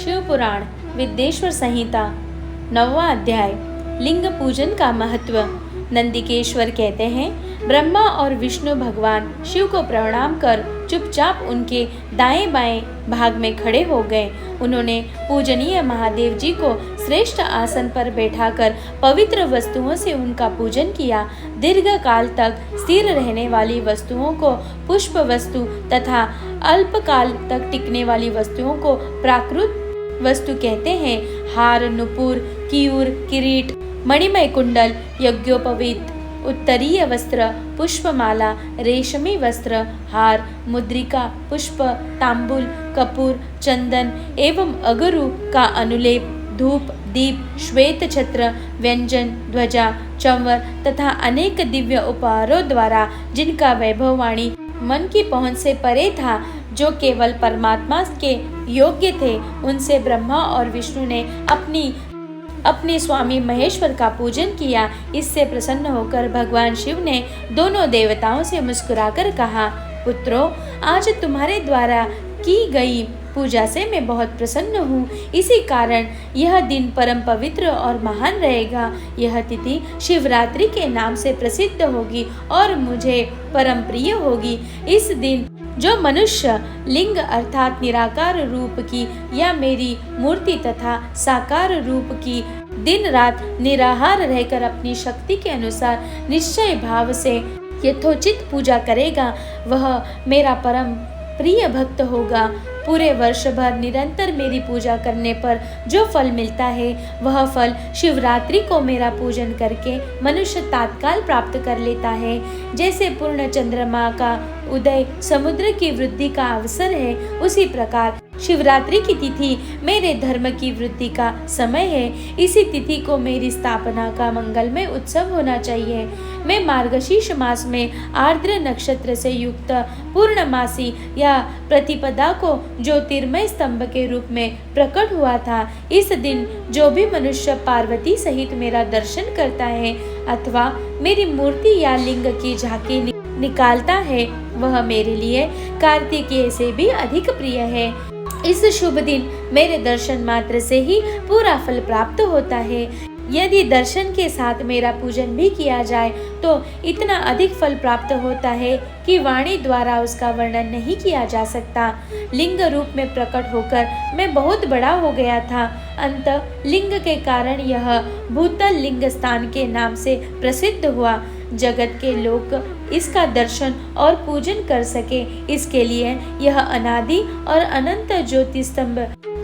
शिव पुराण विद्येश्वर संहिता 9वां अध्याय लिंग पूजन का महत्व। नंदिकेश्वर कहते हैं, ब्रह्मा और विष्णु भगवान शिव को प्रणाम कर चुपचाप उनके दाएं बाएं भाग में खड़े हो गए। उन्होंने पूजनीय महादेव जी को श्रेष्ठ आसन पर बैठाकर पवित्र वस्तुओं से उनका पूजन किया। दीर्घ काल तक स्थिर रहने वाली वस्तुओं को पुष्प वस्तु तथा अल्प काल तक टिकने वाली वस्तुओं को प्राकृत वस्तु कहते हैं। हार, नुपुर, कियूर, किरीट, मणिमय कुंडल, यज्ञोपवीत, उत्तरीय वस्त्र, पुष्पमाला, रेशमी वस्त्र, हार, मुद्रिका, पुष्प, तांबुल, कपूर, चंदन एवं अगरु का अनुलेप, धूप, दीप, श्वेत छत्र, व्यंजन, ध्वजा, चंवर तथा अनेक दिव्य उपहारों द्वारा जिनका वैभववाणी मन की पहुंच से परे था, जो केवल परमात्मा के योग्य थे, उनसे ब्रह्मा और विष्णु ने अपने स्वामी महेश्वर का पूजन किया। इससे प्रसन्न होकर भगवान शिव ने दोनों देवताओं से मुस्कुराकर कहा, पुत्रों, आज तुम्हारे द्वारा की गई पूजा से मैं बहुत प्रसन्न हूँ। इसी कारण यह दिन परम पवित्र और महान रहेगा। यह तिथि शिवरात्रि के नाम से प्रसिद्ध होगी और मुझे परम प्रिय होगी। इस दिन जो मनुष्य लिंग अर्थात निराकार रूप की या मेरी मूर्ति तथा साकार रूप की दिन रात निराहार रहकर अपनी शक्ति के अनुसार निश्चय भाव से यथोचित पूजा करेगा, वह मेरा परम प्रिय भक्त होगा। पूरे वर्ष भर निरंतर मेरी पूजा करने पर जो फल मिलता है, वह फल शिवरात्रि को मेरा पूजन करके मनुष्य तात्काल प्राप्त कर लेता है। जैसे पूर्ण चंद्रमा का उदय समुद्र की वृद्धि का अवसर है, उसी प्रकार शिवरात्रि की तिथि मेरे धर्म की वृद्धि का समय है। इसी तिथि को मेरी स्थापना का मंगलमय उत्सव होना चाहिए। मैं मार्गशीर्ष मास में आर्द्र नक्षत्र से युक्त पूर्णमासी या प्रतिपदा को ज्योतिर्मय स्तंभ के रूप में प्रकट हुआ था। इस दिन जो भी मनुष्य पार्वती सहित मेरा दर्शन करता है अथवा मेरी मूर्ति या लिंग की झांकी निकालता है, वह मेरे लिए कार्तिकेय से भी अधिक प्रिय है। इस शुभ दिन मेरे दर्शन मात्र से ही पूरा फल प्राप्त होता है। यदि दर्शन के साथ मेरा पूजन भी किया जाए तो इतना अधिक फल प्राप्त होता है कि वाणी द्वारा उसका वर्णन नहीं किया जा सकता। लिंग रूप में प्रकट होकर मैं बहुत बड़ा हो गया था। अंत लिंग के कारण यह भूतल लिंग स्थान के नाम से प्रसिद्ध हुआ। जगत के लोग इसका दर्शन और पूजन कर सके, इसके लिए यह अनादि और अनंत ज्योति स्तंभ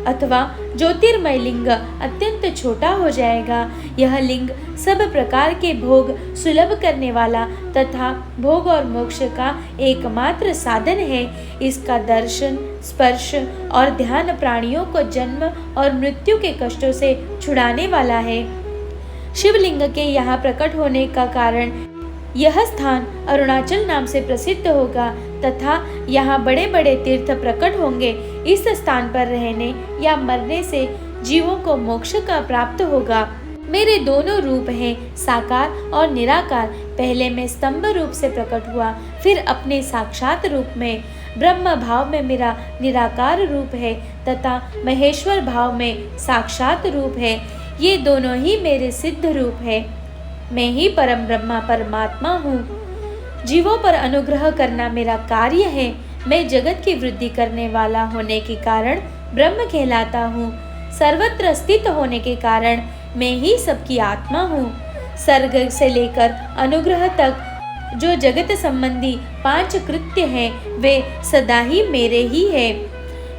अथवा ज्योतिर्मय लिंग अत्यंत छोटा हो जाएगा। यह लिंग सब प्रकार के भोग सुलभ करने वाला तथा भोग और मोक्ष का एकमात्र साधन है। इसका दर्शन, स्पर्श और ध्यान प्राणियों को जन्म और मृत्यु के कष्टों से छुड़ाने वाला है। शिवलिंग के यहाँ प्रकट होने का कारण यह स्थान अरुणाचल नाम से प्रसिद्ध होगा तथा यहाँ बड़े बड़े तीर्थ प्रकट होंगे। इस स्थान पर रहने या मरने से जीवों को मोक्ष का प्राप्त होगा। मेरे दोनों रूप हैं, साकार और निराकार। पहले मैं स्तंभ रूप से प्रकट हुआ, फिर अपने साक्षात रूप में। ब्रह्म भाव में मेरा निराकार रूप है तथा महेश्वर भाव में साक्षात रूप है। ये दोनों ही मेरे सिद्ध रूप है। मैं ही परम ब्रह्मा परमात्मा हूँ। जीवों पर अनुग्रह करना मेरा कार्य है। मैं जगत की वृद्धि करने वाला होने के कारण ब्रह्म कहलाता हूँ। सर्वत्र स्थित होने के कारण मैं ही सबकी आत्मा हूँ। सर्ग से लेकर अनुग्रह तक जो जगत संबंधी 5 कृत्य हैं, वे सदा ही मेरे ही है।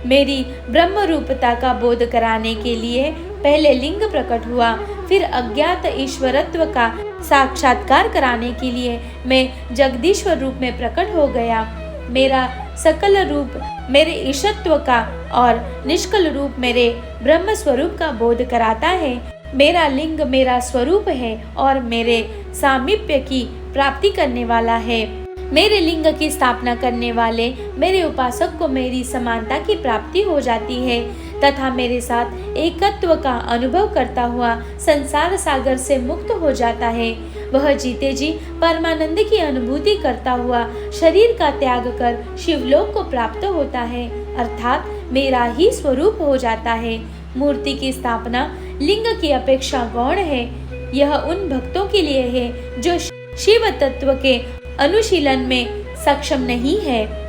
मेरी ब्रह्म रूपता का बोध कराने के लिए पहले लिंग प्रकट हुआ, फिर अज्ञात ईश्वरत्व का साक्षात्कार कराने के लिए मैं जगदीश्वर रूप में प्रकट हो गया। मेरा सकल रूप मेरे ईशत्व का और निष्कल रूप मेरे ब्रह्म स्वरूप का बोध कराता है। मेरा लिंग मेरा स्वरूप है और मेरे सामीप्य की प्राप्ति करने वाला है। मेरे लिंग की स्थापना करने वाले मेरे उपासक को मेरी समानता की प्राप्ति हो जाती है तथा मेरे साथ एकत्व का अनुभव करता हुआ संसार सागर से मुक्त हो जाता है। वह जीते जी परमानंद की अनुभूति करता हुआ शरीर का त्याग कर शिवलोक को प्राप्त होता है, अर्थात मेरा ही स्वरूप हो जाता है। मूर्ति की स्थापना लिंग की अपेक्षा गौण है। यह उन भक्तों के लिए है जो शिव तत्व के अनुशीलन में सक्षम नहीं है।